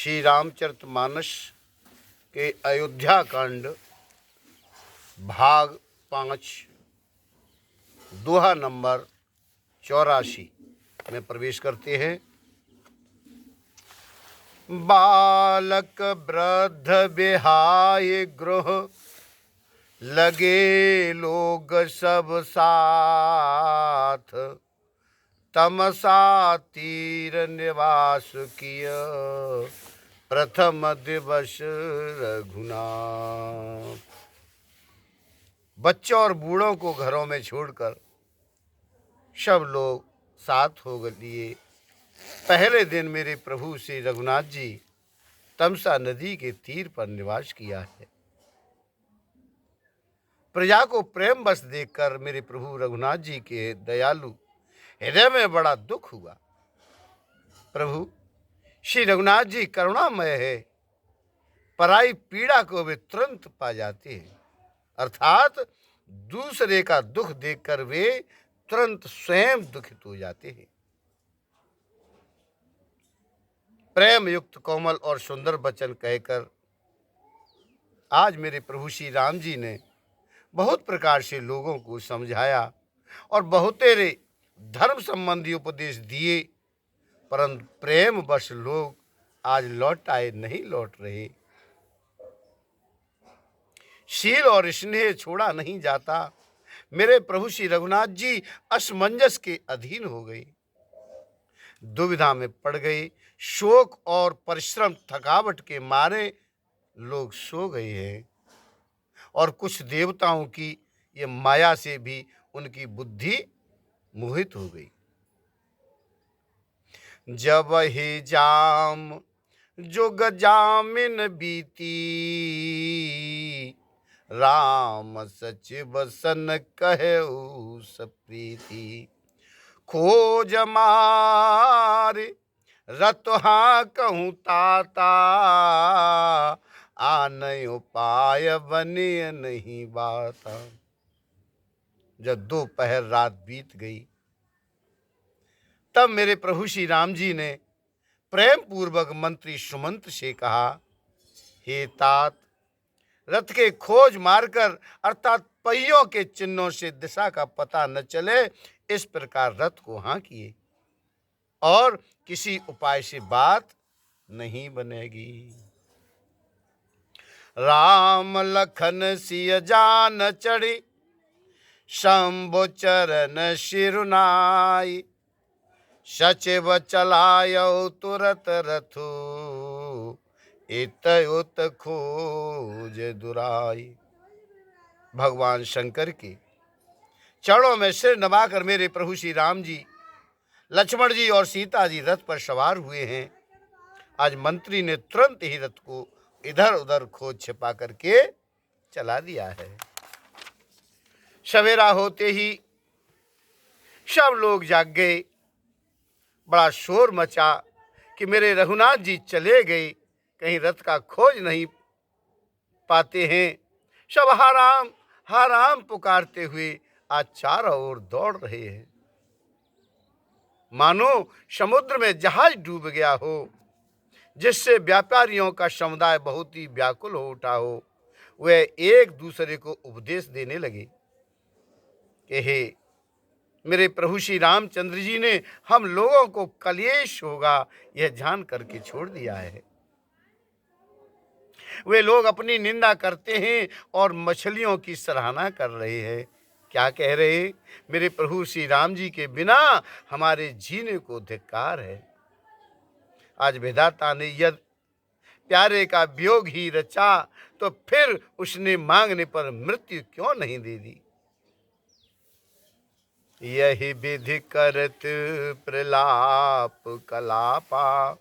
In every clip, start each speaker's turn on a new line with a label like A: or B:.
A: श्री रामचरितमानस के अयोध्या कांड भाग 5 दोहा नंबर 84 में प्रवेश करते हैं। बालक वृद्ध बिहाय गृह, लगे लोग सब साथ। तमसा तीर निवास किया, प्रथम दिवस रघुनाथ। बच्चों और बूढ़ों को घरों में छोड़कर सब लोग साथ हो लिए पहले दिन मेरे प्रभु श्री रघुनाथ जी तमसा नदी के तीर पर निवास किया है। प्रजा को प्रेम बस देखकर मेरे प्रभु रघुनाथ जी के दयालु हृदय में बड़ा दुख हुआ। प्रभु श्री रघुनाथ जी करुणामय है, पराई पीड़ा को वे तुरंत पा जाते हैं, अर्थात दूसरे का दुख देखकर वे तुरंत स्वयं दुखित हो जाते हैं। प्रेम युक्त कोमल और सुंदर वचन कहकर आज मेरे प्रभु श्री राम जी ने बहुत प्रकार से लोगों को समझाया और बहुतेरे धर्म संबंधी उपदेश दिए, परंतु प्रेम वश लोग आज लौट आए नहीं लौट रहे। शील और स्नेह छोड़ा नहीं जाता। मेरे प्रभु श्री रघुनाथ जी असमंजस के अधीन हो गए, दुविधा में पड़ गए। शोक और परिश्रम थकावट के मारे लोग सो गए हैं और कुछ देवताओं की ये माया से भी उनकी बुद्धि मोहित हो गई। जब ही जाम जुग जामिन बीती, राम सचिव सन कहु सप्रीति। खोज मारे रतहा कहूँ ताता, आनय उपाय बने नहीं बाता। जब दोपहर रात बीत गई तब मेरे प्रभु श्री राम जी ने प्रेम पूर्वक मंत्री सुमंत से कहा, हे तात, रथ के खोज मारकर अर्थात पहियों के चिन्हों से दिशा का पता न चले, इस प्रकार रथ को हाँकिए और किसी उपाय से बात नहीं बनेगी। राम लखन सिय जान चढ़ी, शंभु चरण शिरुनाई। सचिव चलायो तुरत रथु, इत उत खोज दुराई। भगवान शंकर के चरणों में सिर नवाकर मेरे प्रभु श्री राम जी, लक्ष्मण जी और सीता जी रथ पर सवार हुए हैं। आज मंत्री ने तुरंत ही रथ को इधर उधर खोज छिपा करके चला दिया है। सवेरा होते ही सब लोग जाग गए। बड़ा शोर मचा कि मेरे रघुनाथ जी चले गए, कहीं रथ का खोज नहीं पाते हैं। सब हा राम पुकारते हुए आज चारों ओर दौड़ रहे हैं, मानो समुद्र में जहाज डूब गया हो, जिससे व्यापारियों का समुदाय बहुत ही व्याकुल हो उठा हो। वे एक दूसरे को उपदेश देने लगे कि हे मेरे प्रभु श्री रामचंद्र जी ने हम लोगों को कलेश होगा यह जान करके छोड़ दिया है। वे लोग अपनी निंदा करते हैं और मछलियों की सराहना कर रहे हैं। क्या कह रहे? मेरे प्रभु श्री राम जी के बिना हमारे जीने को धिक्कार है। आज विधाता ने यदि प्यारे का वियोग ही रचा तो फिर उसने मांगने पर मृत्यु क्यों नहीं दे दी। यही विधि करत प्रलाप कलापा,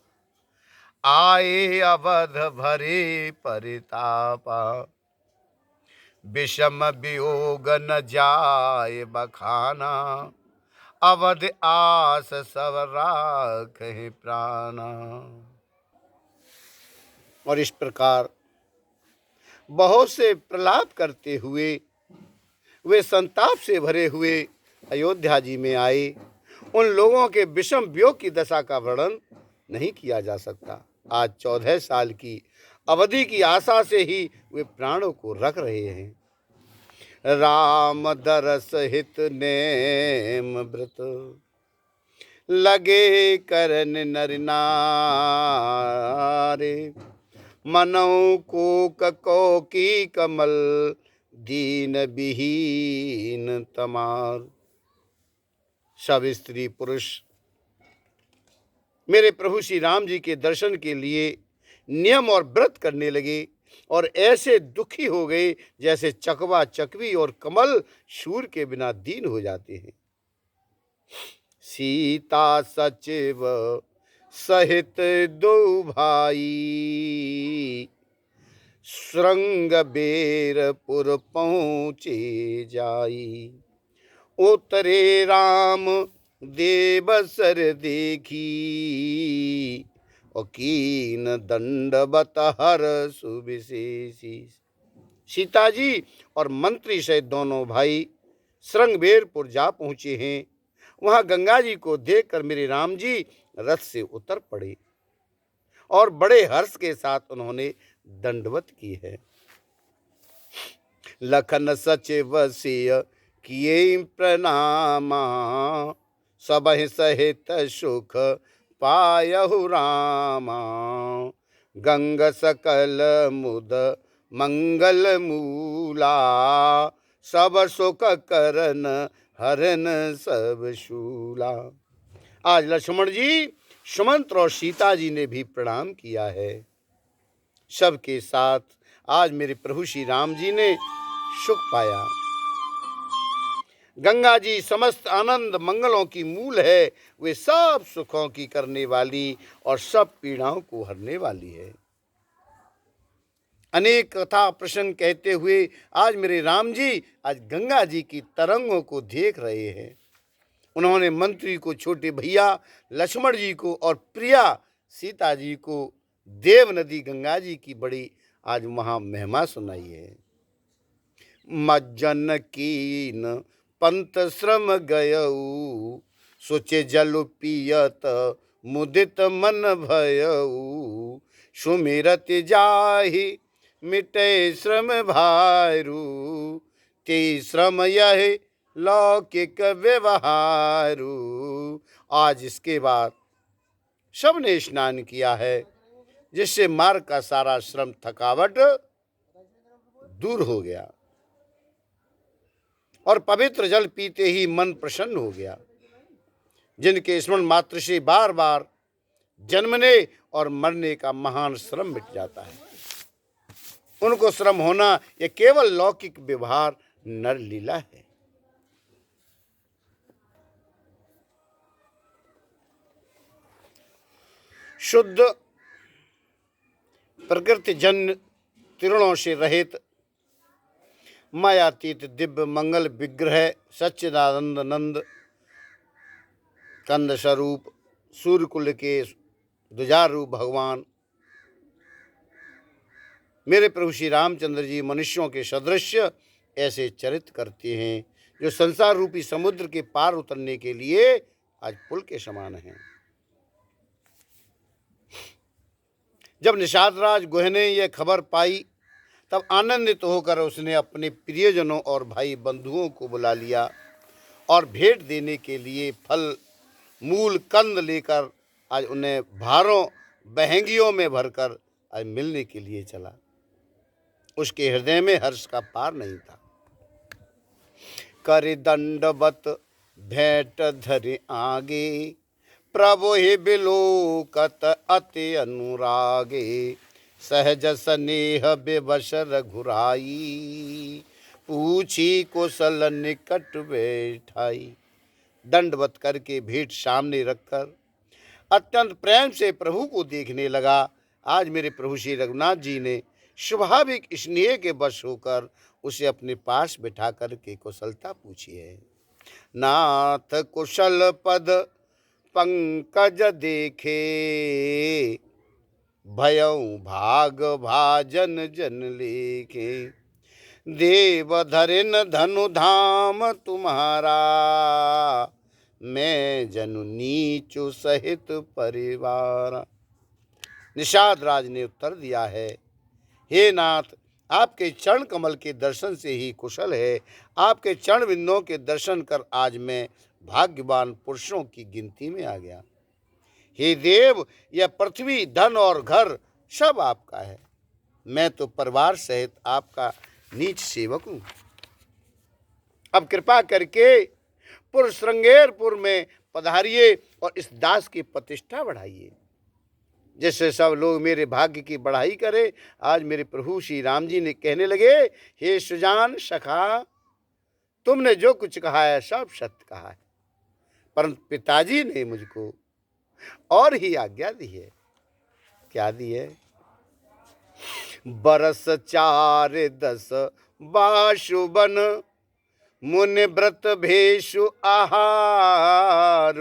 A: आए अवध भरे परितापा। विषम वियोग न जाए बखाना, अवध आस सब राखे प्राणा। और इस प्रकार बहुत से प्रलाप करते हुए वे संताप से भरे हुए अयोध्या जी में आए। उन लोगों के विषम वियोग की दशा का वर्णन नहीं किया जा सकता। आज 14 साल की अवधि की आशा से ही वे प्राणों को रख रहे हैं। राम दरस हित नेम व्रत, लगे करन नर नारे। मनौ को की कमल, दीन विहीन तमार। सब स्त्री पुरुष मेरे प्रभु श्री राम जी के दर्शन के लिए नियम और व्रत करने लगे और ऐसे दुखी हो गए जैसे चकवा चकवी और कमल सूर्य के बिना दीन हो जाते हैं। सीता सचिव सहित दो भाई, श्रृंग बेरपुर पहुँचे जाई। उतरे राम देवसर देखी, और कीन दंडवत हर सुविशेषी। सीता जी और मंत्री सहित दोनों भाई श्रृंगबेरपुर जा पहुंचे हैं। वहां गंगा जी को देखकर मेरे राम जी रथ से उतर पड़े और बड़े हर्ष के साथ उन्होंने दंडवत की है। लखन सचिव सिय किए प्रणामा, सबहि सहित सुख पायहु रामा। गंग सकल मुद मंगल मूला, सब सुख करन हरन सब शूला। आज लक्ष्मण जी, सुमंत्र और सीता जी ने भी प्रणाम किया है। सबके साथ आज मेरे प्रभु श्री राम जी ने सुख पाया। गंगा जी समस्त आनंद मंगलों की मूल है। वे सब सुखों की करने वाली और सब पीड़ाओं को हरने वाली है। अनेक कथा प्रसंग कहते हुए आज मेरे राम जी आज गंगा जी की तरंगों को देख रहे हैं। उन्होंने मंत्री को, छोटे भैया लक्ष्मण जी को और प्रिया सीता जी को देव नदी गंगा जी की बड़ी आज वहां महिमा सुनाई है। मज्जन कीन पंत श्रम गयऊ, सोचे जल पियत मुदित मन भयऊ। सुमिरत जाहि मिटे श्रम भारू, ते श्रम यह लौकिक व्यवहारू। आज इसके बाद सबने स्नान किया है, जिससे मार्ग का सारा श्रम थकावट दूर हो गया और पवित्र जल पीते ही मन प्रसन्न हो गया। जिनके स्मरण मात्र से बार बार जन्मने और मरने का महान श्रम मिट जाता है, उनको श्रम होना यह केवल लौकिक व्यवहार नर लीला है। शुद्ध प्रकृति जन्य तिरणों से रहित मायातीत दिव्य मंगल विग्रह सच्चिदानंद नंद कंद स्वरूप सूर्यकुल के दुजार रूप भगवान मेरे प्रभु श्री रामचंद्र जी मनुष्यों के सदृश ऐसे चरित करते हैं, जो संसार रूपी समुद्र के पार उतरने के लिए आज पुल के समान हैं। जब निषाद राज गुह ने यह खबर पाई, तब आनंदित होकर उसने अपने प्रियजनों और भाई बंधुओं को बुला लिया और भेंट देने के लिए फल मूल कंद लेकर आज उन्हें भारों बहंगियों में भरकर आज मिलने के लिए चला। उसके हृदय में हर्ष का पार नहीं था। कर दंडवत भेंट धरे आगे, प्रभु ही बिलोकत अति अनुरागे। सहज स्नेह बेबस रघुराई, पूछी कुशल निकट बैठाई। दंडवत करके भेंट सामने रखकर अत्यंत प्रेम से प्रभु को देखने लगा। आज मेरे प्रभु श्री रघुनाथ जी ने स्वाभाविक स्नेह के वश होकर उसे अपने पास बिठा करके कुशलता पूछी है। नाथ कुशल पद पंकज देखे, भयऊ भाग भाजन जन लेखे। देव धरिन धनु धाम तुम्हारा, मैं जनु नीचु सहित परिवार। निषाद राज ने उत्तर दिया है, हे नाथ, आपके चरण कमल के दर्शन से ही कुशल है। आपके चरण बिंदुओं के दर्शन कर आज मैं भाग्यवान पुरुषों की गिनती में आ गया। हे देव, यह पृथ्वी, धन और घर सब आपका है। मैं तो परिवार सहित आपका नीच सेवक हूं। अब कृपा करके श्रृंगेरपुर में पधारिए और इस दास की प्रतिष्ठा बढ़ाइए, जिससे सब लोग मेरे भाग्य की बढ़ाई करे। आज मेरे प्रभु श्री राम जी ने कहने लगे, हे सुजान सखा, तुमने जो कुछ कहा है सब सत्य कहा है, परंतु पिताजी ने मुझको और ही आज्ञा दी है। क्या दी है? बरस 4-10 बाशुबन, मुनि व्रत भेषु आहार,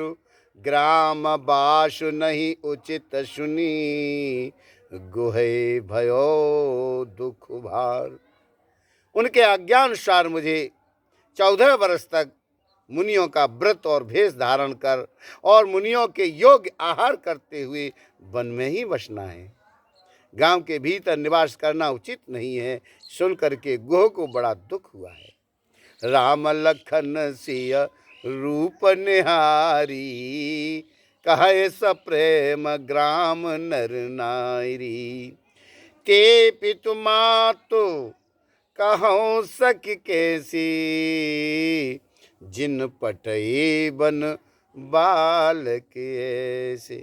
A: ग्राम बाशु नहीं उचित सुनी, गुहे भयो दुख भार। उनके आज्ञानुसार मुझे 14 वर्ष तक मुनियों का व्रत और भेष धारण कर और मुनियों के योग्य आहार करते हुए वन में ही बसना है। गांव के भीतर निवास करना उचित नहीं है। सुन करके गुह को बड़ा दुख हुआ है। राम लखन सिय रूप निहारी, कहे स प्रेम ग्राम नर नारी, ते पितु मातु कहूँ सक कैसी, जिन पटई बन बालक ऐसे।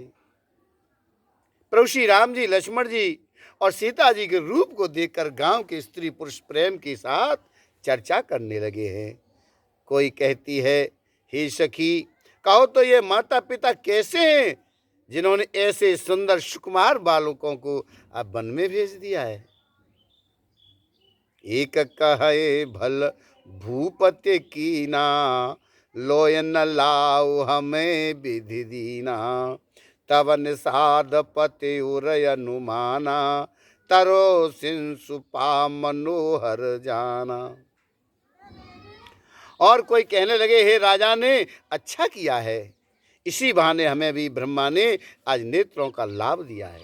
A: प्रभु श्री राम जी, लक्ष्मण जी और सीता जी के रूप को देखकर गांव के स्त्री पुरुष प्रेम के साथ चर्चा करने लगे हैं। कोई कहती है, हे सखी, कहो तो ये माता पिता कैसे हैं जिन्होंने ऐसे सुंदर सुकुमार बालकों को अब वन में भेज दिया है। एक कहे भल भूपति कीना, लोय न लाओ हमें विधि दीना, तब निषाद पति उरय अनुमाना, तरो सिंसु पा मनोहर जाना। और कोई कहने लगे, हे राजा ने अच्छा किया है, इसी बहाने हमें भी ब्रह्मा ने आज नेत्रों का लाभ दिया है।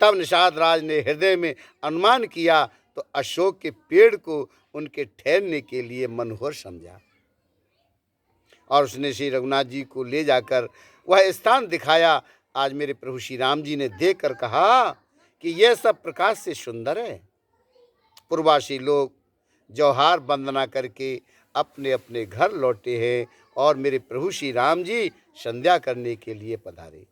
A: तब निषाद राज ने हृदय में अनुमान किया तो अशोक के पेड़ को उनके ठहरने के लिए मनोहर समझा और उसने श्री रघुनाथ जी को ले जाकर वह स्थान दिखाया। आज मेरे प्रभु श्री राम जी ने देखकर कहा कि यह सब प्रकाश से सुंदर है। पूर्ववासी लोग जौहार वंदना करके अपने अपने घर लौटे हैं और मेरे प्रभु श्री राम जी संध्या करने के लिए पधारे।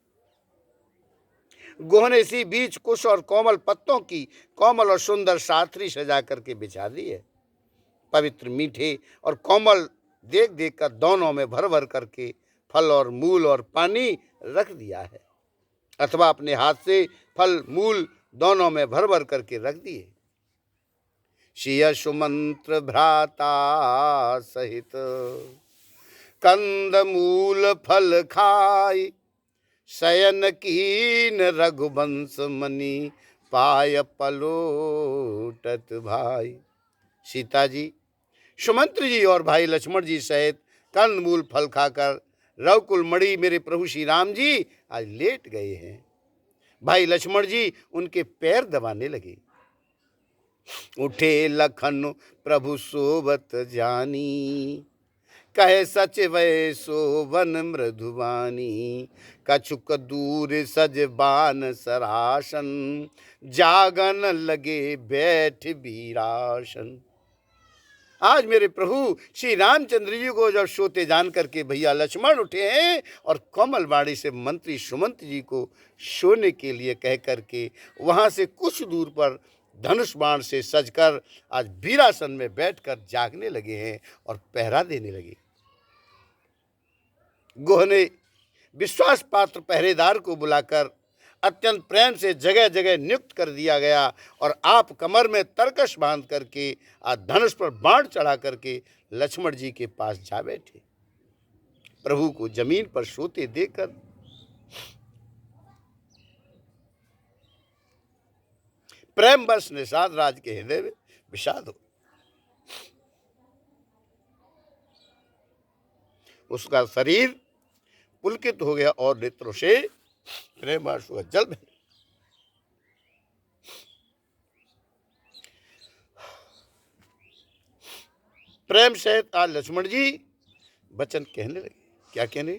A: गुह ने इसी बीच कुश और कोमल पत्तों की कोमल और सुंदर साथरी सजा करके बिछा दी है। पवित्र मीठे और कोमल देख देख कर दोनों में भर भर करके फल और मूल और पानी रख दिया है, अथवा अपने हाथ से फल मूल दोनों में भर भर करके रख दिए। शिय सुमंत्र भ्राता सहित कंद मूल फल खाई, शयन कीन रघुवंश मणि पाय पलोटत भाई। सीता जी, सुमंत्र जी और भाई लक्ष्मण जी सहित कंद मूल फल खाकर रघुकुल मणि मेरे प्रभु श्री राम जी आज लेट गए हैं। भाई लक्ष्मण जी उनके पैर दबाने लगे। उठे लखन प्रभु सोबत जानी, कहे सच वै सोवन मृदुवानी, कछुक दूर सज बान सरासन, जागन लगे बैठ वीरासन। आज मेरे प्रभु श्री रामचंद्र जी को जब सोते जान करके भैया लक्ष्मण उठे हैं और कोमल बाड़ी से मंत्री सुमंत जी को सोने के लिए कह करके वहां से कुछ दूर पर धनुष बाण से सजकर आज वीरासन में बैठकर जागने लगे हैं और पहरा देने लगे। गुह ने विश्वास पात्र पहरेदार को बुलाकर अत्यंत प्रेम से जगह जगह नियुक्त कर दिया गया और आप कमर में तरकश बांध करके आज धनुष पर बाण चढ़ा करके लक्ष्मण जी के पास जा बैठे। प्रभु को जमीन पर सोते देखकर प्रेम बस निषाद राज के हृदय में विषाद हो। उसका शरीर पुलकित हो गया और नेत्रों से प्रेम आंसू जल बहे। प्रेम सहित आज लक्ष्मण जी वचन कहने लगे। क्या कहने?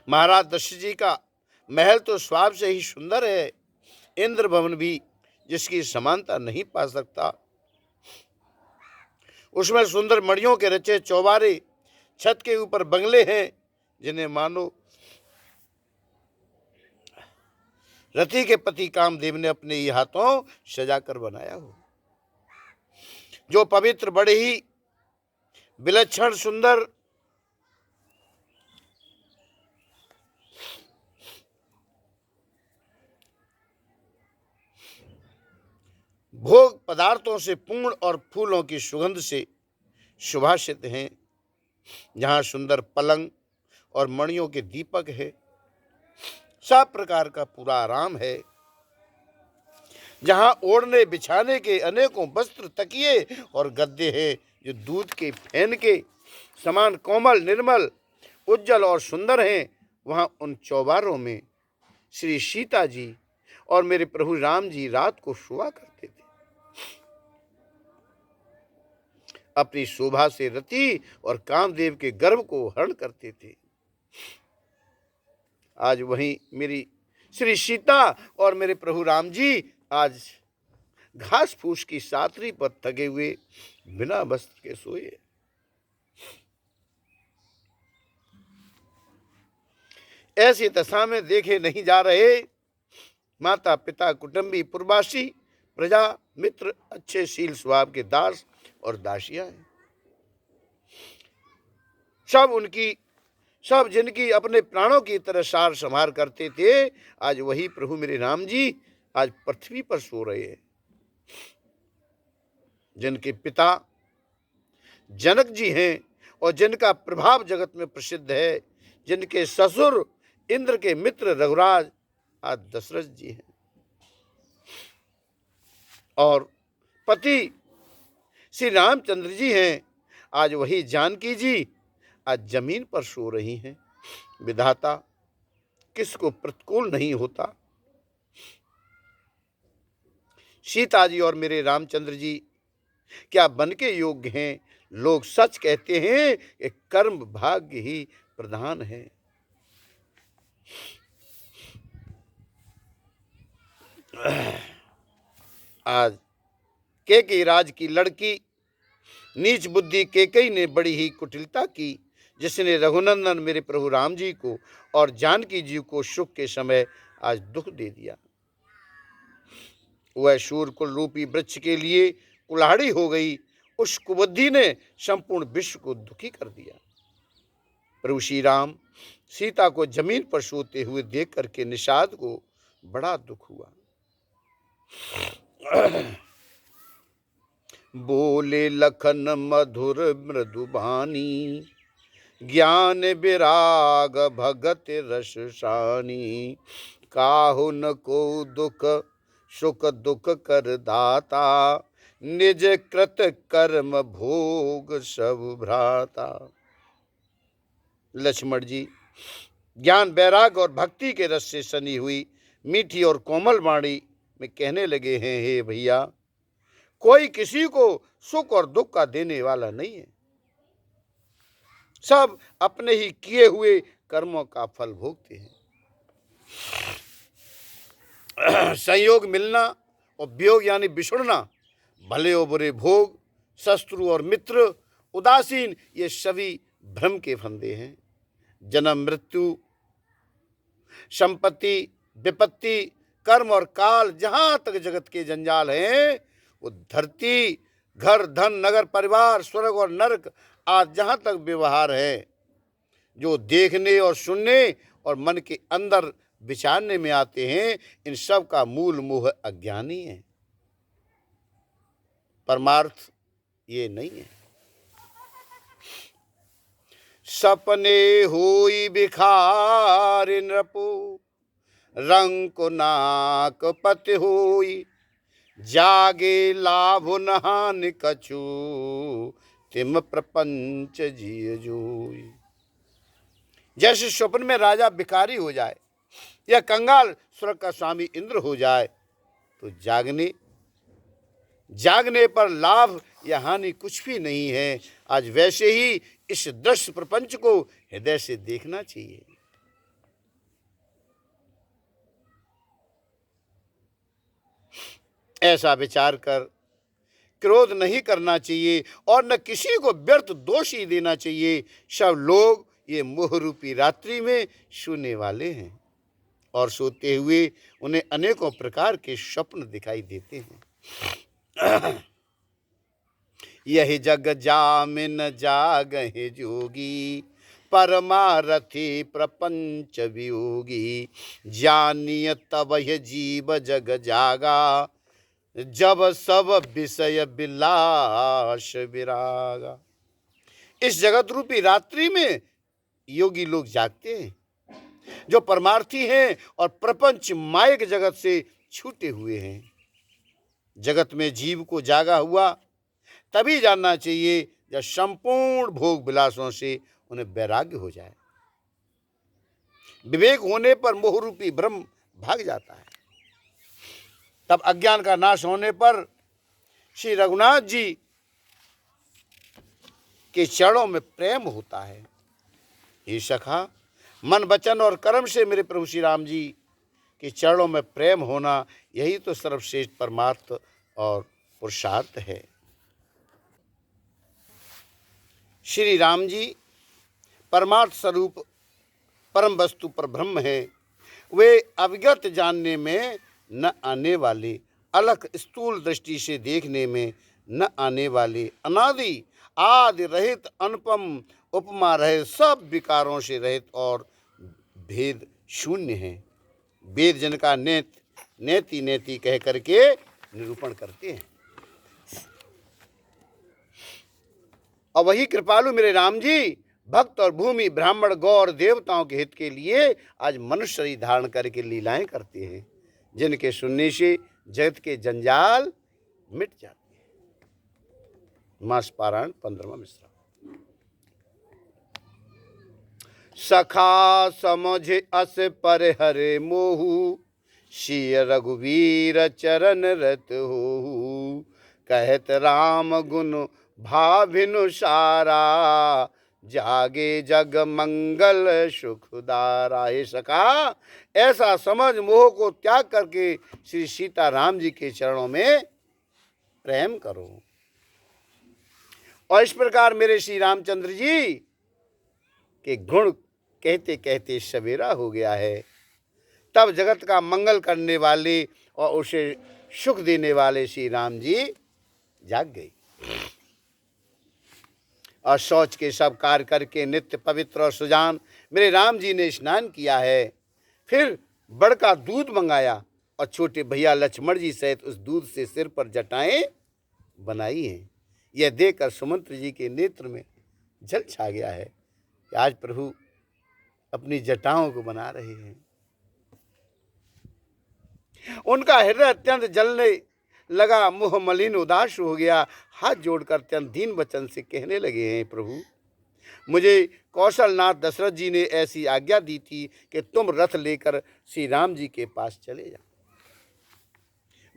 A: महाराज दशरथ जी का महल तो स्वाभाव से ही सुंदर है, इंद्र भवन भी जिसकी समानता नहीं पा सकता। उसमें सुंदर मणियों के रचे चौबारे, छत के ऊपर बंगले हैं जिन्हें मानो रति के पति कामदेव ने अपने ही हाथों सजाकर बनाया हो। जो पवित्र, बड़े ही विलक्षण सुंदर भोग पदार्थों से पूर्ण और फूलों की सुगंध से सुभाषित हैं, जहाँ सुंदर पलंग और मणियों के दीपक है, सब प्रकार का पूरा आराम है, जहाँ ओढ़ने बिछाने के अनेकों वस्त्र, तकिए और गद्दे हैं जो दूध के फेन के समान कोमल, निर्मल, उज्जवल और सुंदर हैं। वहाँ उन चौबारों में श्री सीता जी और मेरे प्रभु राम जी रात को सोया करते थे। अपनी शोभा से रति और कामदेव के गर्भ को हरण करते थे। आज वहीं मेरी श्री सीता और मेरे प्रभु राम जी आज घास फूस की सातरी पर थके हुए बिना वस्त्र के सोए। ऐसी दशा में देखे नहीं जा रहे माता पिता, कुटुंबी, पुरवासी, प्रजा, मित्र, अच्छे शील स्वभाव के दास और दासियां हैं। सब जिनकी अपने प्राणों की तरह सार संभार करते थे, आज वही प्रभु मेरे राम जी आज पृथ्वी पर सो रहे हैं। जिनके पिता जनक जी हैं और जिनका प्रभाव जगत में प्रसिद्ध है, जिनके ससुर इंद्र के मित्र रघुराज आज दशरथ जी हैं, और पति श्री रामचंद्र जी हैं, आज वही जानकी जी आज जमीन पर सो रही हैं। विधाता किसको प्रतिकूल नहीं होता। सीता जी और मेरे रामचंद्र जी क्या बन के योग्य हैं? लोग सच कहते हैं कि कर्म भाग्य ही प्रधान है। आज केकई राज की लड़की नीच बुद्धि केकई ने बड़ी ही कुटिलता की, जिसने रघुनंदन मेरे प्रभु राम जी को और जानकी जी को सुख के समय आज दुख दे दिया। वह शूरकुल रूपी वृक्ष के लिए कुल्हाड़ी हो गई। उस कुबुद्धि ने संपूर्ण विश्व को दुखी कर दिया। प्रभु श्री राम सीता को जमीन पर सोते हुए देख करके निषाद को बड़ा दुख हुआ। बोले लखन मधुर मृदुबानी, ज्ञान विराग भगत रस सानी, काहु न को दुख सुख दुख कर दाता, निज कृत कर्म भोग सब भ्राता। लक्ष्मण जी ज्ञान, वैराग और भक्ति के रस से सनी हुई मीठी और कोमल वाणी में कहने लगे हैं, हे भैया, कोई किसी को सुख और दुख का देने वाला नहीं है। सब अपने ही किए हुए कर्मों का फल भोगते हैं। संयोग मिलना और वियोग यानी बिछुड़ना, भले और बुरे भोग, शत्रु और मित्र, उदासीन, ये सभी भ्रम के फंदे हैं। जन्म मृत्यु, संपत्ति, विपत्ति, कर्म और काल, जहां तक जगत के जंजाल हैं, वो धरती, घर, धन, नगर, परिवार, स्वर्ग और नरक आज जहां तक व्यवहार है, जो देखने और सुनने और मन के अंदर विचारने में आते हैं, इन सब का मूल मोह अज्ञानी है। परमार्थ ये नहीं है। सपने होई बिखार नृपो, रंक नाक पति होई, जागे लाभ नहान कछु, तिम प्रपंच जिय जोई। जैसे स्वप्न में राजा भिखारी हो जाए या कंगाल स्वर्ग का स्वामी इंद्र हो जाए, तो जागने पर लाभ या हानि कुछ भी नहीं है। आज वैसे ही इस दृश्य प्रपंच को हृदय से देखना चाहिए। ऐसा विचार कर क्रोध नहीं करना चाहिए और न किसी को व्यर्थ दोष ही देना चाहिए। सब लोग ये मोह रूपी रात्रि में सोने वाले हैं और सोते हुए उन्हें अनेकों प्रकार के स्वप्न दिखाई देते हैं। यही जग जामिन जागहि जोगी, परमारथी प्रपंच वियोगी। जानिय तब यह जीव जग जागा, जब सब विषय विलास विरागा। इस जगत रूपी रात्रि में योगी लोग जागते हैं जो परमार्थी हैं और प्रपंच मायक जगत से छूटे हुए हैं। जगत में जीव को जागा हुआ तभी जानना चाहिए जब संपूर्ण भोग विलासों से उन्हें वैराग्य हो जाए। विवेक होने पर मोह रूपी ब्रह्म भाग जाता है। तब अज्ञान का नाश होने पर श्री रघुनाथ जी के चरणों में प्रेम होता है। हे सखा, मन वचन और कर्म से मेरे प्रभु श्री राम जी के चरणों में प्रेम होना, यही तो सर्वश्रेष्ठ परमार्थ और पुरुषार्थ है। श्री राम जी परमार्थ स्वरूप परम वस्तु पर ब्रह्म है। वे अविगत जानने में न आने वाले, अलख स्थूल दृष्टि से देखने में न आने वाले, अनादि आदि रहित, अनुपम उपमा रहित, सब विकारों से रहित और भेद शून्य है। वेद जन का नेति नेति कह करके निरूपण करते हैं। और वही कृपालु मेरे राम जी भक्त और भूमि ब्राह्मण गौ और देवताओं के हित के लिए आज मनुष्य शरीर धारण करके लीलाएं करते हैं, जिनके सुनने से जगत के जंजाल मिट जाते हैं। मास पारायण 15वां मिश्रा। सखा समझ अस पर हरे मोहू, सिय रघुवीर चरण रत होहू। कहत राम गुण भाभिनु सारा, जागे जग मंगल सुखदारा। हे सखा, ऐसा समझ मोह को त्याग करके श्री सीता राम जी के चरणों में प्रेम करो। और इस प्रकार मेरे श्री रामचंद्र जी के गुण कहते कहते सवेरा हो गया है। तब जगत का मंगल करने वाले और उसे सुख देने वाले श्री राम जी जाग गए और शौच के सब कार्य करके नित्य पवित्र और सुजान मेरे राम जी ने स्नान किया है। फिर बड़का दूध मंगाया और छोटे भैया लक्ष्मण जी सहित उस दूध से सिर पर जटाएं बनाई हैं। यह देखकर सुमंत्र जी के नेत्र में जल छा गया है कि आज प्रभु अपनी जटाओं को बना रहे हैं। उनका हृदय अत्यंत जलने लगा, मुह मलिन उदास हो गया। हाथ जोड़कर अत्यंत दीन वचन से कहने लगे हैं, प्रभु मुझे कौशलनाथ दशरथ जी ने ऐसी आज्ञा दी थी कि तुम रथ लेकर श्री राम जी के पास चले जाओ।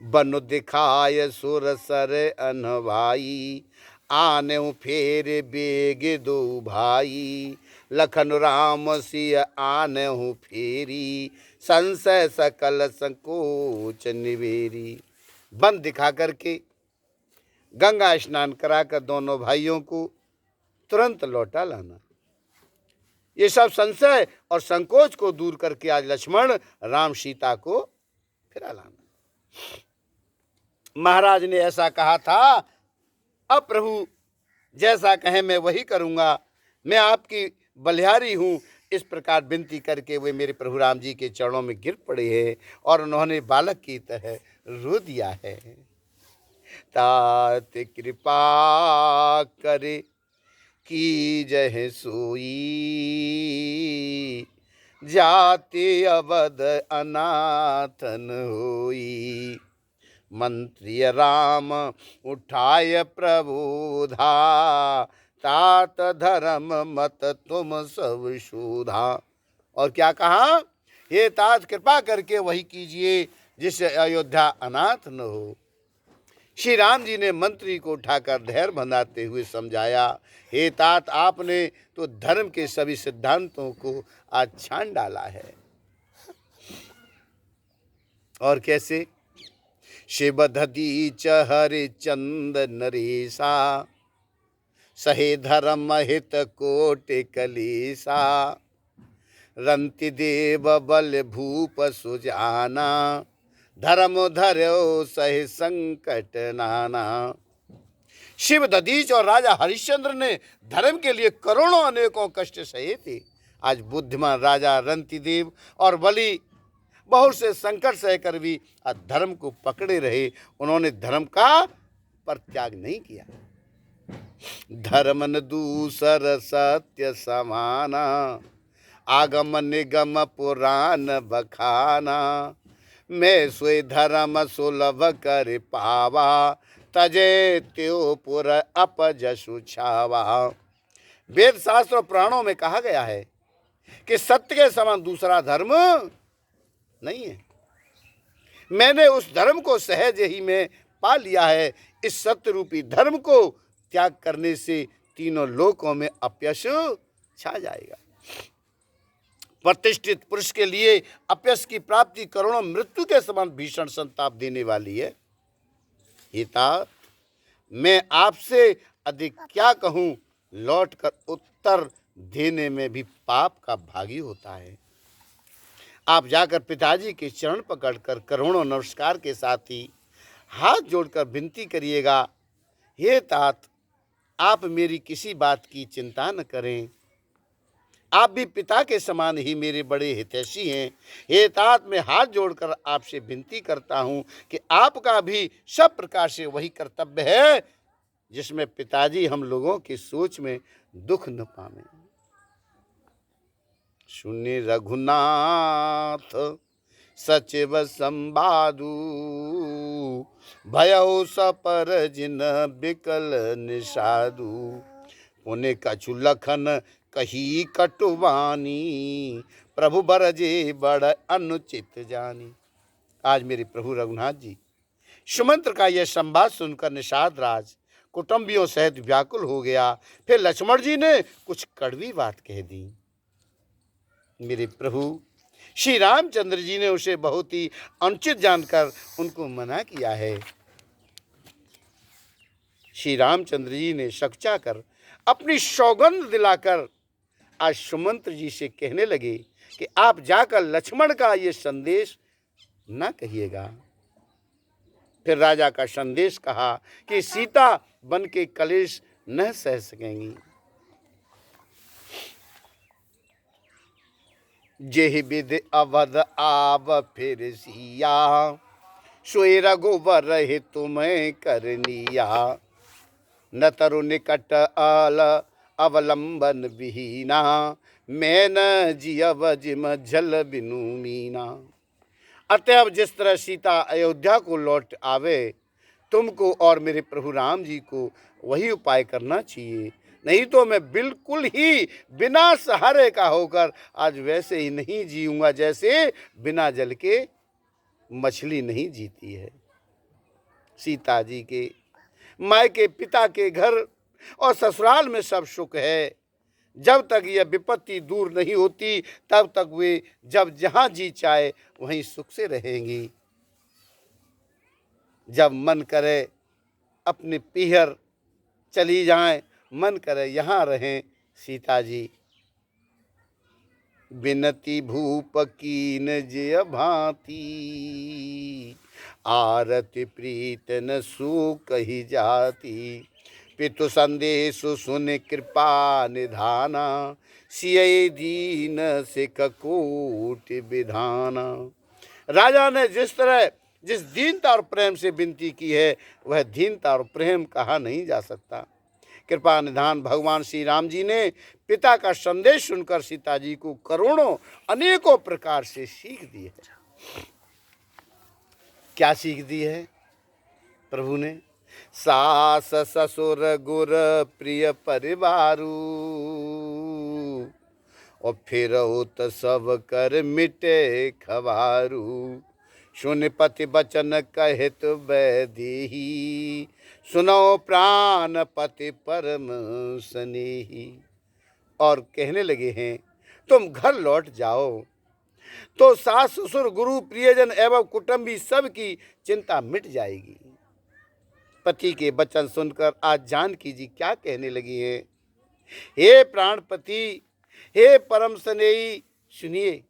A: बनु दिखाय सुर सर अनभाई, आने फेर बेग दो भाई। लखन राम सिय आने फेरी, संशय सकल संकोच निवेरी। बन दिखा करके गंगा स्नान कराकर दोनों भाइयों को तुरंत लौटा लाना। ये सब संशय और संकोच को दूर करके आज लक्ष्मण राम सीता को फिरा लाना। महाराज ने ऐसा कहा था, अब प्रभु जैसा कहें मैं वही करूंगा, मैं आपकी बलिहारी हूं। इस प्रकार विनती करके वे मेरे प्रभु राम जी के चरणों में गिर पड़े हैं और उन्होंने बालक की तरह रो दिया है। तात कृपा करे की जय सोई, जाते अवध अनाथन होई। मंत्री राम उठाय प्रबोधा, तात धर्म मत तुम सब शोधा। और क्या कहा, हे तात कृपा करके वही कीजिए जिससे अयोध्या अनाथ न हो। श्री राम जी ने मंत्री को उठाकर धैर्य बंधाते हुए समझाया, हे तात, आपने तो धर्म के सभी सिद्धांतों को आज छान डाला है। और कैसे? शिव दधीच हरिचंद नरेशा, सहे धर्म हित कोटि कलेसा, रंति देव बल भूप सुजाना, धर्म धर्यो सहे संकट नाना। शिव दधीच और राजा हरिश्चंद्र ने धर्म के लिए करोड़ों अनेकों कष्ट सहे थे। आज बुद्धिमान राजा रंतिदेव और बलि बहुत से संकट सहकर भी आज धर्म को पकड़े रहे। उन्होंने धर्म का परित्याग नहीं किया। धर्मन दूसर सत्य समाना, आगम निगम पुराण बखाना, मैं सोई धर्म सुलभ कर पावा, तजे त्यो पुर अपजसु छावा। वेद शास्त्र और पुराणों में कहा गया है कि सत्य के समान दूसरा धर्म नहीं है। मैंने उस धर्म को सहज ही में पा लिया है। इस सत्य रूपी धर्म को त्याग करने से तीनों लोकों में अपयश छा जाएगा। प्रतिष्ठित पुरुष के लिए अपयश की प्राप्ति करोड़ों मृत्यु के समान भीषण संताप देने वाली है। हिता, मैं आपसे अधिक क्या कहूं, लौटकर उत्तर देने में भी पाप का भागी होता है। आप जाकर पिताजी के चरण पकड़कर करोड़ों नमस्कार के साथ ही हाथ जोड़कर विनती करिएगा, हे तात, आप मेरी किसी बात की चिंता न करें। आप भी पिता के समान ही मेरे बड़े हितैषी हैं। हे तात, मैं हाथ जोड़कर आपसे विनती करता हूं कि आपका भी सब प्रकार से वही कर्तव्य है जिसमें पिताजी हम लोगों की सोच में दुख न पावे। सुनि रघुनाथ सचिव संवादु, भयउ सपर जिन बिकल निषादु, पुनि कछु लखन कही कटुवानी, प्रभु बरजे बड़ अनुचित जानी। आज मेरे प्रभु रघुनाथ जी सुमंत्र का यह संवाद सुनकर निषाद राज कुटुंबियों सहित व्याकुल हो गया। फिर लक्ष्मण जी ने कुछ कड़वी बात कह दी। मेरे प्रभु श्री रामचंद्र जी ने उसे बहुत ही अनुचित जानकर उनको मना किया है। श्री रामचंद्र जी ने शक्चा कर अपनी सौगंध दिलाकर आज सुमंत्र जी से कहने लगे कि आप जाकर लक्ष्मण का ये संदेश न कहिएगा। फिर राजा का संदेश कहा कि सीता बन के कलेश न सह सकेंगी। जेहि विधि अवध आव फिर सिया, सोई रघुवर हे तुम्हें करनिया, न तरु निकट आल अवलंबन विहीना, मैं न जियव जिम जल बिनु मीना। अतएव जिस तरह सीता अयोध्या को लौट आवे, तुमको और मेरे प्रभु राम जी को वही उपाय करना चाहिए। नहीं तो मैं बिल्कुल ही बिना सहारे का होकर आज वैसे ही नहीं जीऊंगा जैसे बिना जल के मछली नहीं जीती है। सीता जी के मायके पिता के घर और ससुराल में सब सुख है। जब तक यह विपत्ति दूर नहीं होती तब तक वे जब जहाँ जी चाहे वहीं सुख से रहेंगी। जब मन करे अपने पीहर चली जाएं, मन करे यहाँ रहें। सीता जी बिनती भूप कीन जय भांति, आरति प्रीत न सु कही जाती, पितु संदेश सुन कृपा निधाना, सिय दीन सिख कोट विधाना। राजा ने जिस दीनता और प्रेम से विनती की है वह दीनता और प्रेम कहा नहीं जा सकता। कृपा निधान भगवान श्री राम जी ने पिता का संदेश सुनकर सीता जी को करोड़ों अनेकों प्रकार से सीख दी है। क्या सीख दी है प्रभु ने? सास ससुर गुर प्रिय परिवारू, और फिर उत सब कर मिटे खवारू, सुनिपति बचन कहित वैदेही, सुनो प्राणपति परम स्नेही। और कहने लगे हैं तुम घर लौट जाओ तो सास ससुर गुरु प्रियजन एवं कुटुंबी सब की चिंता मिट जाएगी। पति के वचन सुनकर आज जानकी जी क्या कहने लगी हैं, हे प्राणपति, हे परम स्नेही, सुनिए।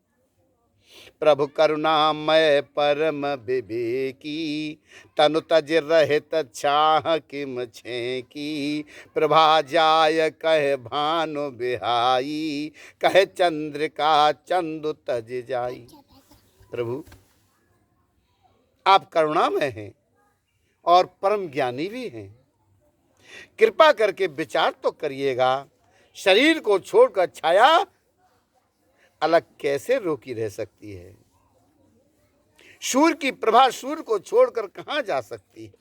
A: प्रभु करुणामय परम विवेकी, तनु तज रहित छाह किम छेकी। प्रभा जाय कह भानु बिहाई, कह चंद्रिका चंदु तज जाई। प्रभु आप करुणामय हैं और परम ज्ञानी भी हैं, कृपा करके विचार तो करिएगा, शरीर को छोड़कर छाया अलग कैसे रोकी रह सकती है। सूर्य की प्रभा सूर्य को छोड़कर कहां जा सकती है,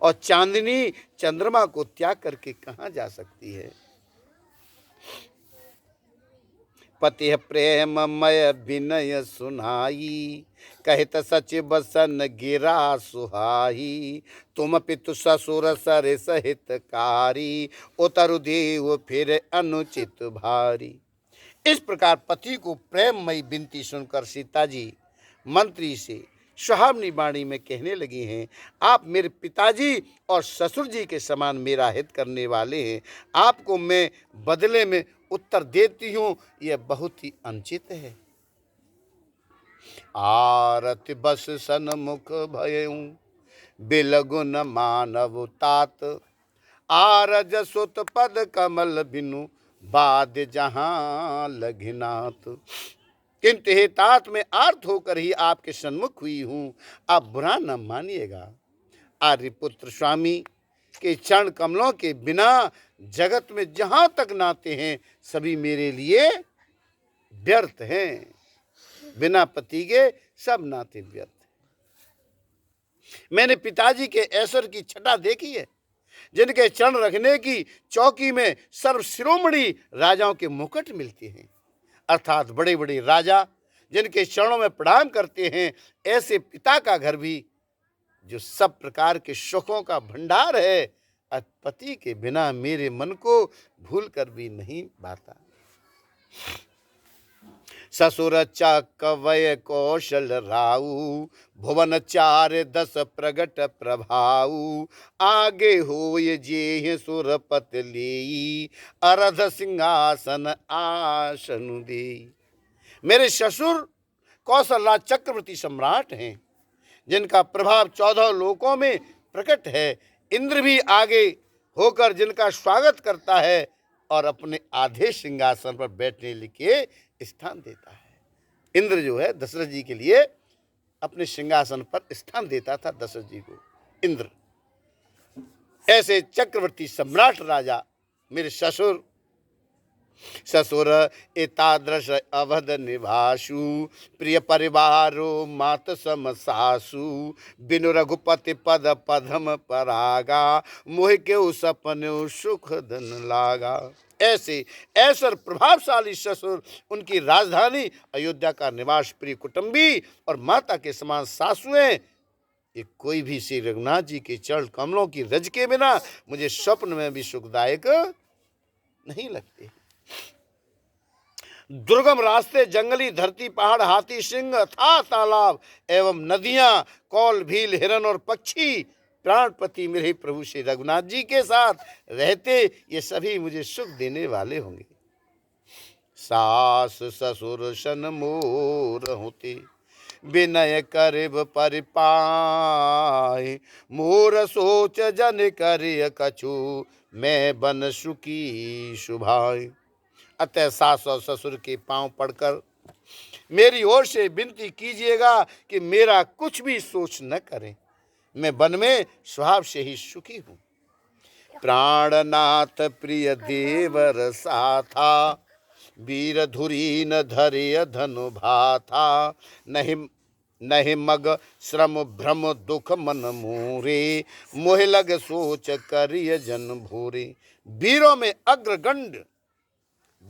A: और चांदनी चंद्रमा को त्याग करके कहां जा सकती है। पति प्रेममय विनय सुनाई, कहत सच बसन गिरा सुहाई। तुम पितु ससुर सर सहितकारी, उतरु देव फिर अनुचित भारी। इस प्रकार पति को प्रेममयी विनती सुनकर सीता जी मंत्री से सुहावनी वाणी में कहने लगी हैं, आप मेरे पिताजी और ससुर जी के समान मेरा हित करने वाले हैं, आपको मैं बदले में उत्तर देती हूँ, यह बहुत ही अनुचित है। आरति बस सन्मुख भयऊ, बिलगुन मानव तात। आरज सुत पद कमल बिनु, बाद जहां लघिनाथ। किंतु हे तात, मैं आर्त होकर ही आपके सन्मुख हुई हूँ, आप बुरा न मानिएगा। आर्यपुत्र स्वामी के चरण कमलों के बिना जगत में जहां तक नाते हैं सभी मेरे लिए व्यर्थ हैं। बिना पति के सब नाते व्यर्थ हैं। मैंने पिताजी के ऐश्वर्य की छटा देखी है, जिनके चरण रखने की चौकी में सर्वशिरोमणि राजाओं के मुकुट मिलते हैं, अर्थात बड़े बड़े राजा जिनके चरणों में प्रणाम करते हैं, ऐसे पिता का घर भी जो सब प्रकार के सुखों का भंडार है, पति के बिना मेरे मन को भूल कर भी नहीं पाता। ससुर चकवय कौशल राऊ, भुवन चार दस प्रगट प्रभाऊ। आगे होय जेह सुरपत लेई, अरध सिंहासन आसनु देई। मेरे ससुर कौशल राज चक्रवर्ती सम्राट हैं, जिनका प्रभाव 14 लोकों में प्रकट है। इंद्र भी आगे होकर जिनका स्वागत करता है और अपने आधे सिंहासन पर बैठने के स्थान देता है। इंद्र जो है दशरथ जी के लिए अपने सिंहासन पर स्थान देता था, दशरथ जी को इंद्र। ऐसे चक्रवर्ती सम्राट राजा मेरे ससुर एतादृश अवध निवासु, प्रिय परिवारो मात सम सासु। बिनु रघुपति पद पदम परागा, मोह के सपने सुख धन लागा। ऐसे ऐश्वर्य प्रभावशाली ससुर, उनकी राजधानी अयोध्या का निवास, प्रिय कुटुंबी और माता के समान सासुएं, ये कोई भी श्री रघुनाथ जी के चरण कमलों की रज के बिना मुझे स्वप्न में भी सुखदायक नहीं लगते। दुर्गम रास्ते, जंगली धरती, पहाड़, हाथी, सिंह, अथाह तालाब एवं नदियां, कौल, भील, हिरन और पक्षी प्राणपति मेरे प्रभु श्री रघुनाथ जी के साथ रहते, ये सभी मुझे सुख देने वाले होंगे। सास ससुर सन मोर होते, विनय करिब परिपाय। मोर सोच जन करिय कछु, मैं बन सुखी शुभाय। अतः सास और ससुर के पांव पड़कर मेरी ओर से विनती कीजिएगा कि मेरा कुछ भी सोच न करें, मैं वन में स्वभाव से ही सुखी हूँ। प्राणनाथ प्रिय देवर साथा, वीर धुरी न धरे धनु भाथा। नहीं मग श्रम भ्रम दुख मन मोरे, मोह लग सोच करिय जन भोरे। वीरों में अग्रगण्य,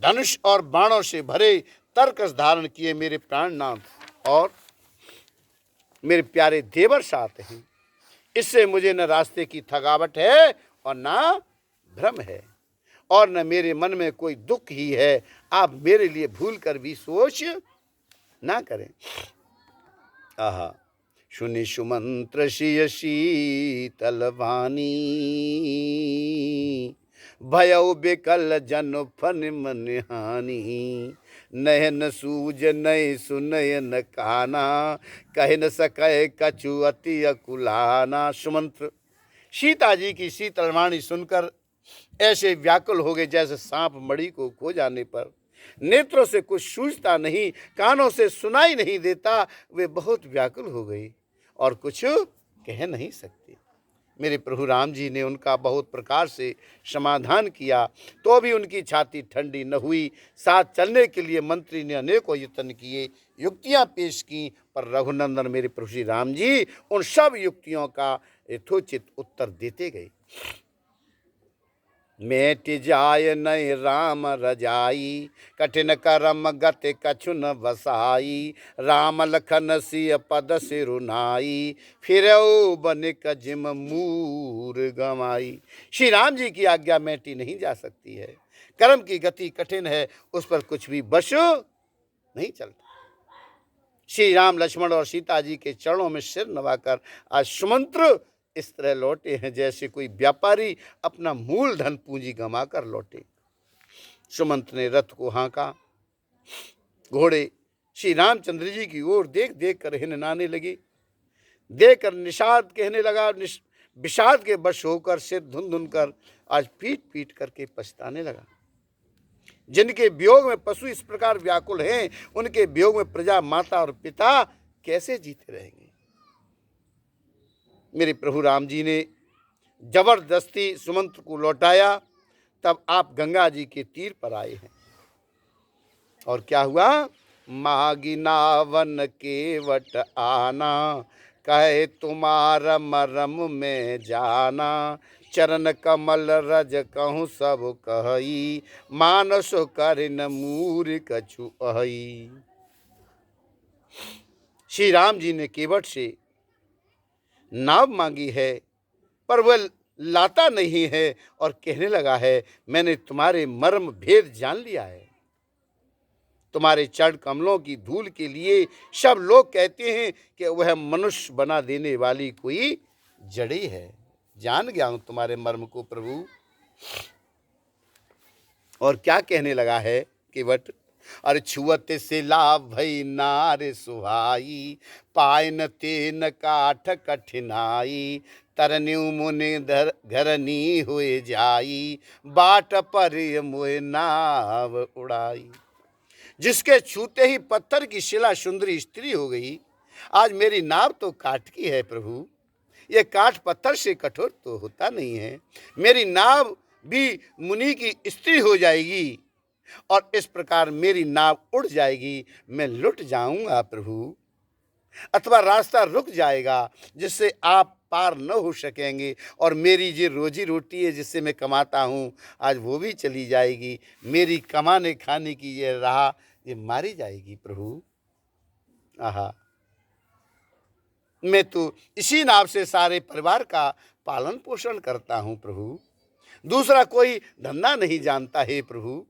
A: धनुष और बाणों से भरे तरकस धारण किए मेरे प्राणनाथ और मेरे प्यारे देवर साथ हैं, इससे मुझे न रास्ते की थकावट है और ना भ्रम है और न मेरे मन में कोई दुख ही है। आप मेरे लिए भूल कर भी सोच ना करें। आहा, सुनि सुमंत्र शिय शीतल वाणी, भयउ बिकल जन फन मन हानि। नयन सूज नय सुनयन काना, कह न सकै कछु अति अकुलाना। सुमंत्र सीता जी की शीतल वाणी सुनकर ऐसे व्याकुल हो गए जैसे सांप मणि को खो जाने पर। नेत्रों से कुछ सूझता नहीं, कानों से सुनाई नहीं देता। वे बहुत व्याकुल हो गई और कुछ कह नहीं सकते। मेरे प्रभु राम जी ने उनका बहुत प्रकार से समाधान किया, तो भी उनकी छाती ठंडी न हुई। साथ चलने के लिए मंत्री ने अनेकों यत्न किए, युक्तियां पेश की, पर रघुनंदन मेरे प्रभु श्री राम जी उन सब युक्तियों का यथोचित उत्तर देते गए। मेट जाय नय राम रजाई, कठिन करम गति कछु न बसाई। राम लखन सिय पद सिरुनाई, फिरऊ बनिक जिम मूर गमाई। श्री राम जी की आज्ञा मेटी नहीं जा सकती है, कर्म की गति कठिन है, उस पर कुछ भी बश नहीं चलता। श्री राम लक्ष्मण और सीता जी के चरणों में सिर नवाकर आज सुमंत्र इस तरह लौटे हैं जैसे कोई व्यापारी अपना मूलधन पूंजी गंवा कर लौटे। सुमंत्र ने रथ को हाँका, घोड़े श्री रामचंद्र जी की ओर देख देख कर हिननाने लगे। देख कर निषाद कहने लगा, विषाद के वश होकर सिर धुन धुन कर आज पीट पीट करके पछताने लगा। जिनके वियोग में पशु इस प्रकार व्याकुल हैं, उनके वियोग में प्रजा, माता और पिता कैसे जीते रहेंगे। मेरे प्रभु राम जी ने जबरदस्ती सुमंत्र को लौटाया। तब आप गंगा जी के तीर पर आए हैं और क्या हुआ? मागी नावन के वट आना, कहे तुम्हारा मरम में जाना। चरण कमल रज कहूँ सब कही, मानसो करिन मूर कछु अहि। श्री राम जी ने केवट से नाव मांगी है, पर वह लाता नहीं है और कहने लगा है, मैंने तुम्हारे मर्म भेद जान लिया है। तुम्हारे चरण कमलों की धूल के लिए सब लोग कहते हैं कि वह मनुष्य बना देने वाली कोई जड़ी है। जान गया हूं तुम्हारे मर्म को प्रभु। और क्या कहने लगा है केवट? अरे छुअत से लाभ भई नारे सुहाई, पायन तेन काठ कठिनाई। तरन्यु मुनि घरनी हुए जाई, बाट पर मोए नाव उड़ाई। जिसके छूते ही पत्थर की शिला सुंदरी स्त्री हो गई। आज मेरी नाव तो काठ की है प्रभु, ये काठ पत्थर से कठोर तो होता नहीं है। मेरी नाव भी मुनि की स्त्री हो जाएगी और इस प्रकार मेरी नाव उड़ जाएगी, मैं लुट जाऊंगा प्रभु, अथवा रास्ता रुक जाएगा जिससे आप पार न हो सकेंगे और मेरी जो रोजी रोटी है जिससे मैं कमाता हूँ आज वो भी चली जाएगी। मेरी कमाने खाने की ये राह ये मारी जाएगी प्रभु। आहा, मैं तो इसी नाव से सारे परिवार का पालन पोषण करता हूँ प्रभु, दूसरा कोई धंधा नहीं जानता है प्रभु।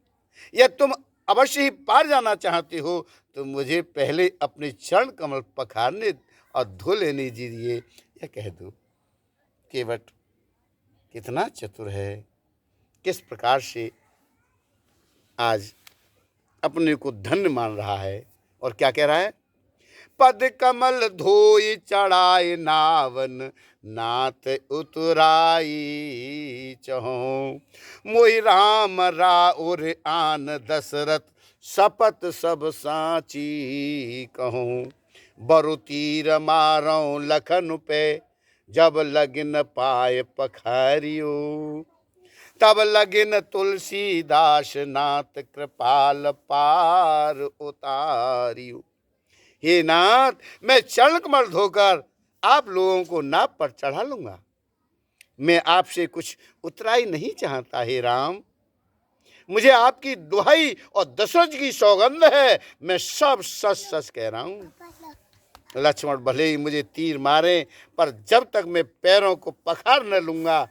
A: यह तुम अवश्य ही पार जाना चाहते हो तो मुझे पहले अपने चरण कमल पखारने और धो लेने दीजिए, यह कह दो। केवट कितना चतुर है, किस प्रकार से आज अपने को धन्य मान रहा है और क्या कह रहा है? पद कमल धोई चढ़ाए नावन, नाथ उतराई चहो। मोहि राम राउर आन दशरथ, शपथ सब साची कहूँ। बरु तीर मारो लखन पे, जब लगिन पाए पखारियो। तब लगिन तुलसीदास नाथ, कृपाल पार उतारियो। हे नाथ, मैं चरण कमल धोकर आप लोगों को नाव पर चढ़ा लूंगा। मैं आपसे कुछ उतराई नहीं चाहता हे राम, मुझे आपकी दुहाई और दशरथ की सौगंध है, मैं सब सच सच कह रहा हूं। लक्ष्मण भले ही मुझे तीर मारें, पर जब तक मैं पैरों को पखार न लूँगा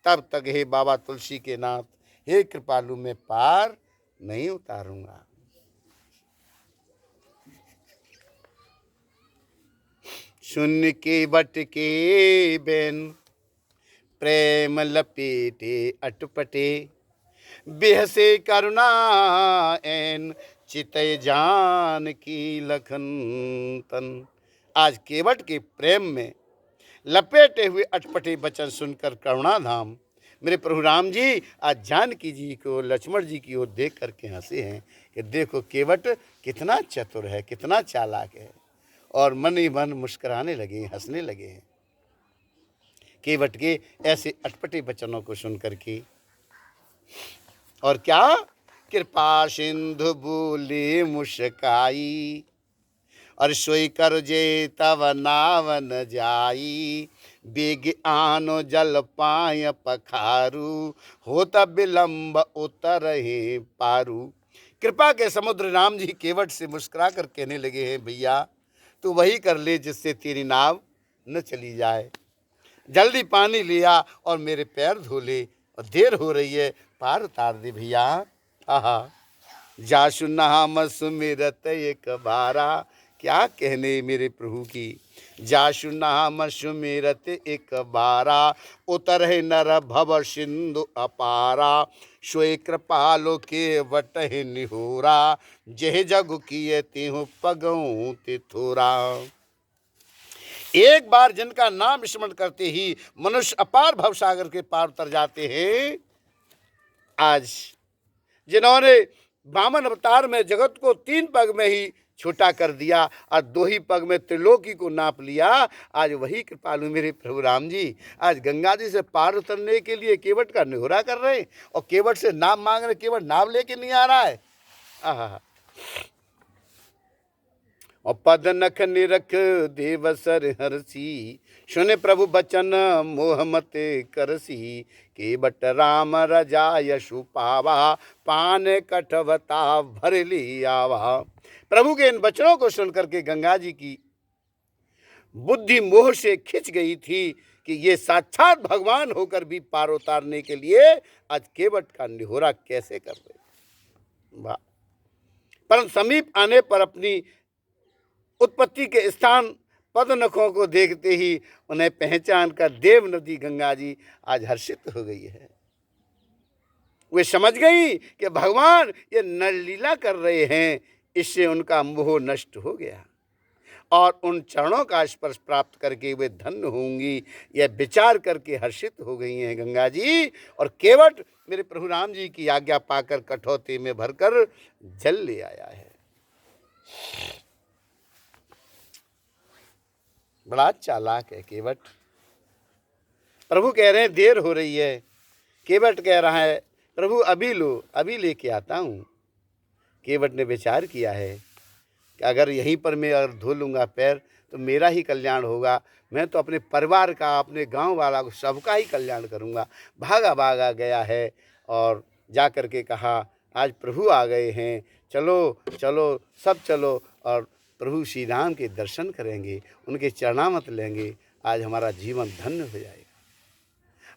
A: तब तक हे बाबा तुलसी के नाथ, हे कृपालु, मैं पार नहीं उतारूंगा। शून्य के बट के बेन प्रेम लपेटे अटपटे, बेहसे करुणा एन चितय जान की लखन तन। आज केवट के प्रेम में लपेटे हुए अटपटे वचन सुनकर करुणाधाम मेरे प्रभु राम जी आज जानकी जी को, लक्ष्मण जी की ओर देख करके हंसे हैं कि देखो केवट कितना चतुर है, कितना चालाक है। और मन ही मन मुस्कुराने लगे, हंसने लगे हैं केवट के ऐसे अटपटे वचनों को सुन करके। और क्या, कृपा सिंधु बोले मुस्काई, और सोई कर जे तव नावन जाई, बेग आनो जल पाय पखारू, होता विलंब उतर हे पारू। कृपा के समुद्र राम जी केवट से मुस्कुरा कर कहने लगे हैं, भैया तू वही कर ले जिससे तेरी नाव न चली जाए। जल्दी पानी लिया और मेरे पैर धो ले, और देर हो रही है, पार उतार दे भैया। आहा, जासु नाम सुमिरत एक बारा, क्या कहने मेरे प्रभु की। जासु नाम सुमिरत एक बारा, उतरहि नर भव सिंधु अपारा, सोई कृपालो के वटहि निहोरा, जेह जग किए तिहु पगऊं तिथुरा। एक बार जिनका नाम स्मरण करते ही मनुष्य अपार भवसागर के पार उतर जाते हैं, आज जिन्होंने वामन अवतार में जगत को 3 पग में ही छोटा कर दिया और 2 ही पग में त्रिलोकी को नाप लिया, आज वही कृपालु मेरे प्रभु राम जी आज गंगा जी से पार उतरने के लिए केवट का निहोरा कर रहे हैं और केवट से नाम मांग रहे। केवट नाम लेके नहीं आ रहा है। आहा, और पद नख निरख देवसर हरसी, सुने प्रभु बचन मोह मत करसी, केवट राम रजा यशु पावा, पान कठवता भर ली आवा। प्रभु के इन वचनों को सुनकर के गंगा जी की बुद्धि मोह से खिंच गई थी कि ये साक्षात भगवान होकर भी पार उतारने के लिए आज केवट का निहोरा कैसे कर रहे। परंतु समीप आने पर अपनी उत्पत्ति के स्थान पदनखों को देखते ही उन्हें पहचान कर देव नदी गंगा जी आज हर्षित हो गई है। वे समझ गई कि भगवान ये नरलीला कर रहे हैं, इससे उनका मोह नष्ट हो गया और उन चरणों का स्पर्श प्राप्त करके वे धन्य होंगी, यह विचार करके हर्षित हो गई हैं गंगा जी। और केवट मेरे प्रभु राम जी की आज्ञा पाकर कठौती में भरकर जल ले आया है। बड़ा चालाक है केवट। प्रभु कह रहे हैं देर हो रही है, केवट कह रहा है प्रभु अभी लो, अभी लेके आता हूँ। केवट ने विचार किया है कि अगर यहीं पर मैं अगर धो लूँगा पैर तो मेरा ही कल्याण होगा, मैं तो अपने परिवार का, अपने गांव वाला को सबका ही कल्याण करूँगा। भागा भागा गया है और जा कर के कहा आज प्रभु आ गए हैं, चलो चलो सब चलो और प्रभु श्री राम के दर्शन करेंगे, उनके चरणामत लेंगे, आज हमारा जीवन धन्य हो जाएगा।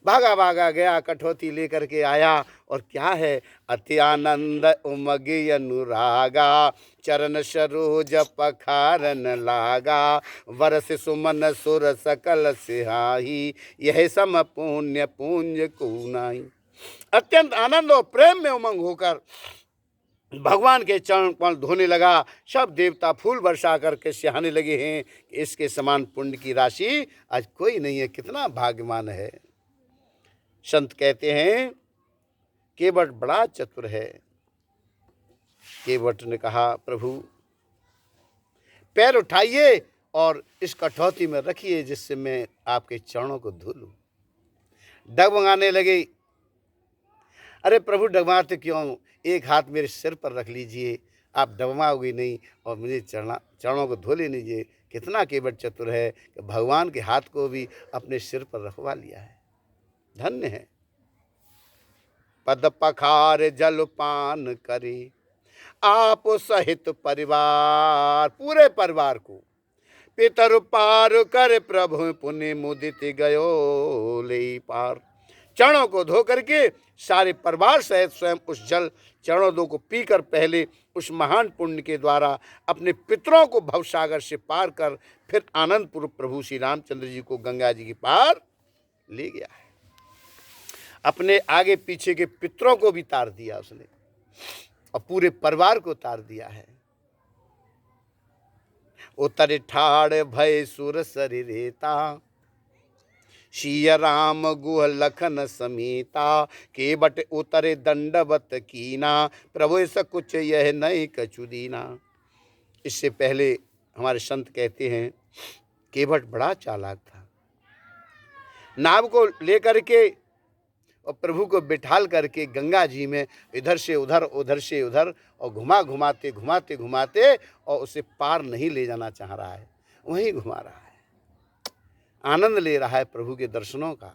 A: भागा भागा गया, कठौती लेकर के आया और क्या है, अति आनंद उमगे अनुरागा, चरण सरोज पखारन लागा, वरस सुमन सुर सकल सिहाही, यह सम पुण्य पुंज को नाही। अत्यंत आनंद और प्रेम में उमंग होकर भगवान के चरण कमल धोने लगा। सब देवता फूल वर्षा करके सिहाने लगे हैं कि इसके समान पुण्य की राशि आज कोई नहीं है, कितना भाग्यवान है। संत कहते हैं केवट बड़ा चतुर है। केवट ने कहा प्रभु पैर उठाइए और इस कठौती में रखिए जिससे मैं आपके चरणों को धो लूं। डगमगाने लगे। अरे प्रभु डगमाते क्यों, एक हाथ मेरे सिर पर रख लीजिए, आप डगमाओगे नहीं और मुझे चरणों को धो ले लीजिए। कितना केवट चतुर है कि भगवान के हाथ को भी अपने सिर पर रखवा लिया है। धन्य है। पद पखार जल पान करे आप सहित परिवार, पूरे परिवार को पितर पार कर प्रभु पुण्य मुदित गयो ले पार। चरणों को धो करके सारे परिवार सहित स्वयं उस जल चरणों दो को पीकर पहले उस महान पुण्य के द्वारा अपने पितरों को भवसागर से पार कर फिर आनंद पूर्व प्रभु श्री रामचंद्र जी को गंगा जी के पार ले गया है। अपने आगे पीछे के पितरों को भी तार दिया उसने और पूरे परिवार को तार दिया है। उतर ठाड़ भय सुर सरिता सिय राम गुह लखन समीता केवट उतरे दंडवत कीना प्रभु ऐसा कुछ यह नहीं कछु दीना। इससे पहले हमारे संत कहते हैं केवट बड़ा चालाक था। नाव को लेकर के और प्रभु को बिठाल करके गंगा जी में इधर से उधर उधर से उधर और घुमाते घुमाते घुमाते और उसे पार नहीं ले जाना चाह रहा है, वहीं घुमा रहा है, आनंद ले रहा है प्रभु के दर्शनों का।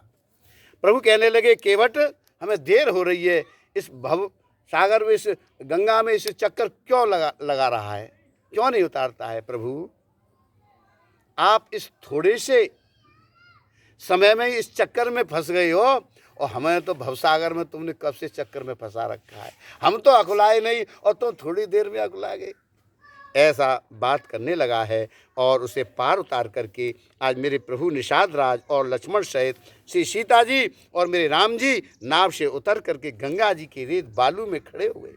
A: प्रभु कहने लगे केवट हमें देर हो रही है, इस भव सागर में इस गंगा में इसे चक्कर क्यों लगा रहा है, क्यों नहीं उतारता है। प्रभु आप इस थोड़े से समय में इस चक्कर में फंस गए हो और हमें तो भवसागर में तुमने कब से चक्कर में फंसा रखा है, हम तो अकुलाए नहीं और तुम थोड़ी देर में अकुला गए। ऐसा बात करने लगा है और उसे पार उतार करके आज मेरे प्रभु निषाद राज और लक्ष्मण सहित श्री सीता जी और मेरे राम जी नाव से उतर करके गंगा जी के रेत बालू में खड़े हुए।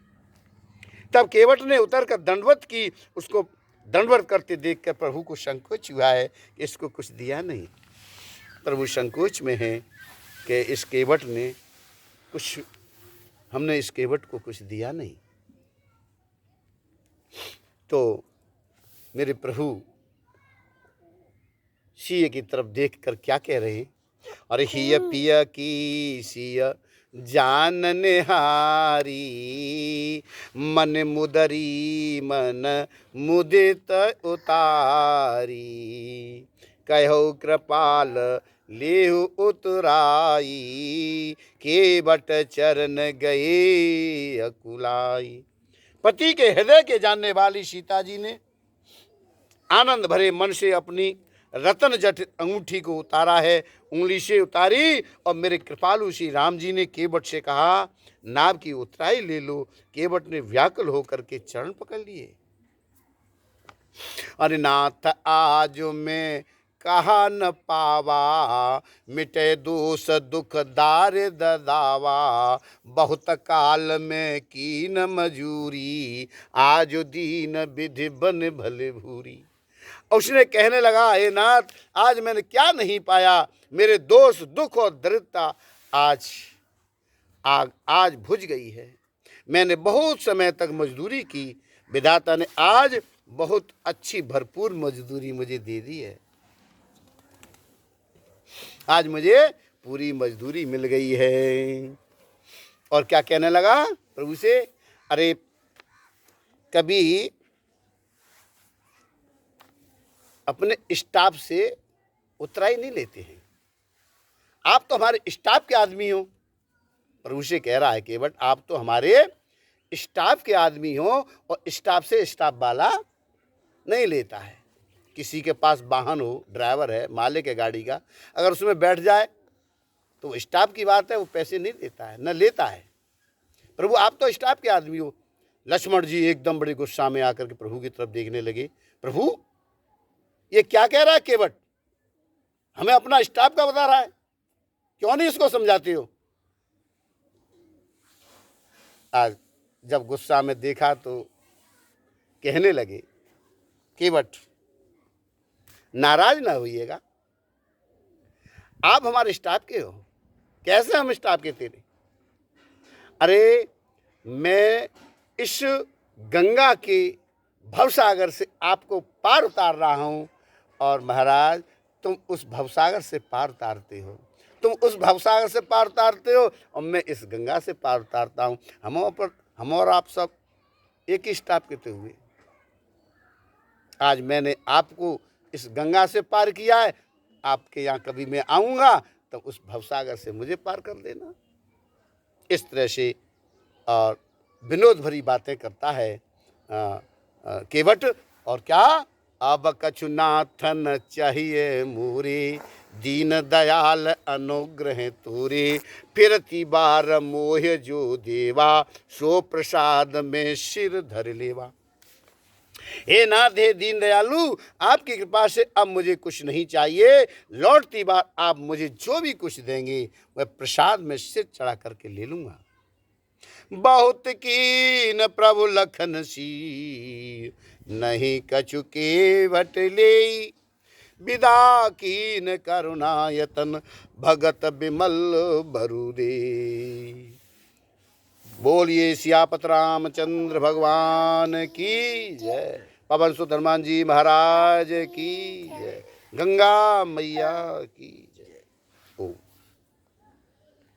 A: तब केवट ने उतर कर दंडवत की, उसको दंडवत करते देखकर प्रभु को संकोच हुआ है कि इसको कुछ दिया नहीं। प्रभु संकोच में है कि इस केवट ने कुछ, हमने इस केवट को कुछ दिया नहीं। तो मेरे प्रभु सिय की तरफ देखकर क्या कह रहे हैं, अरे हिय पिय की सिय जान निहारी मन मुदरी मन मुदित उतारी कहो कृपाल लेहु उतराई केवट चरण गए अकुलाई। पति के हृदय के जानने वाली सीता जी ने आनंद भरे मन से अपनी रतन जट अंगूठी को उतारा है, उंगली से उतारी और मेरे कृपालु श्री राम जी ने केवट से कहा नाव की उतराई ले लो। केवट ने व्याकुल होकर के चरण पकड़ लिए। अरे नाथ आज मैं कहा न पावा मिटे दोष दुख दार दावा बहुत काल में कीन मजूरी आज दीन विधि बन भले भूरी। उसने कहने लगा हे नाथ आज मैंने क्या नहीं पाया, मेरे दोष दुख और दरिद्रता आज बुझ गई है। मैंने बहुत समय तक मजदूरी की, विधाता ने आज बहुत अच्छी भरपूर मजदूरी मुझे दे दी है। आज मुझे पूरी मजदूरी मिल गई है। और क्या कहने लगा प्रभु से, अरे कभी अपने स्टाफ से उतराई नहीं लेते हैं, आप तो हमारे स्टाफ के आदमी हो। प्रभु से कह रहा है केवट आप तो हमारे स्टाफ के आदमी हो और स्टाफ से स्टाफ वाला नहीं लेता है। किसी के पास वाहन हो, ड्राइवर है, मालिक है गाड़ी का, अगर उसमें बैठ जाए तो वो स्टाफ की बात है, वो पैसे नहीं देता है न लेता है। प्रभु आप तो स्टाफ के आदमी हो। लक्ष्मण जी एकदम बड़े गुस्सा में आकर के प्रभु की तरफ देखने लगे, प्रभु ये क्या कह रहा है केवट, हमें अपना स्टाफ का बता रहा है, क्यों नहीं इसको समझाते हो। आज जब गुस्सा में देखा तो कहने लगे केवट नाराज ना होइएगा, आप हमारे स्टाफ के हो। कैसे हम स्टाफ के तेरे? अरे मैं इस गंगा के भवसागर से आपको पार उतार रहा हूं और महाराज तुम उस भवसागर से पार उतारते हो, तुम उस भवसागर से पार उतारते हो और मैं इस गंगा से पार उतारता हूं। हम और आप सब एक ही स्टाफ के हुए। आज मैंने आपको इस गंगा से पार किया है, आपके यहाँ कभी मैं आऊँगा तो उस भवसागर से मुझे पार कर देना। इस तरह से और विनोद भरी बातें करता है केवट। और क्या, अब कछु नाथन चाहिए मूरी, दीन दयाल अनुग्रह तूरी, फिरती बार मोह जो देवा, सो प्रसाद में सिर धर लेवा। हे नाथ, हे दीन दयालु, आपकी कृपा से अब मुझे कुछ नहीं चाहिए। लौटती बार आप मुझे जो भी कुछ देंगे मैं प्रसाद में सिर चढ़ा करके ले लूंगा। बहुत कीन प्रभु लखन सी, नहीं कछु केवट ले, विदा कीन करुणायतन, भगत बिमल बरुदे। बोलिए सियापत रामचंद्र भगवान की जय। पवन सुत हनुमान जी महाराज की जय। गंगा मैया की।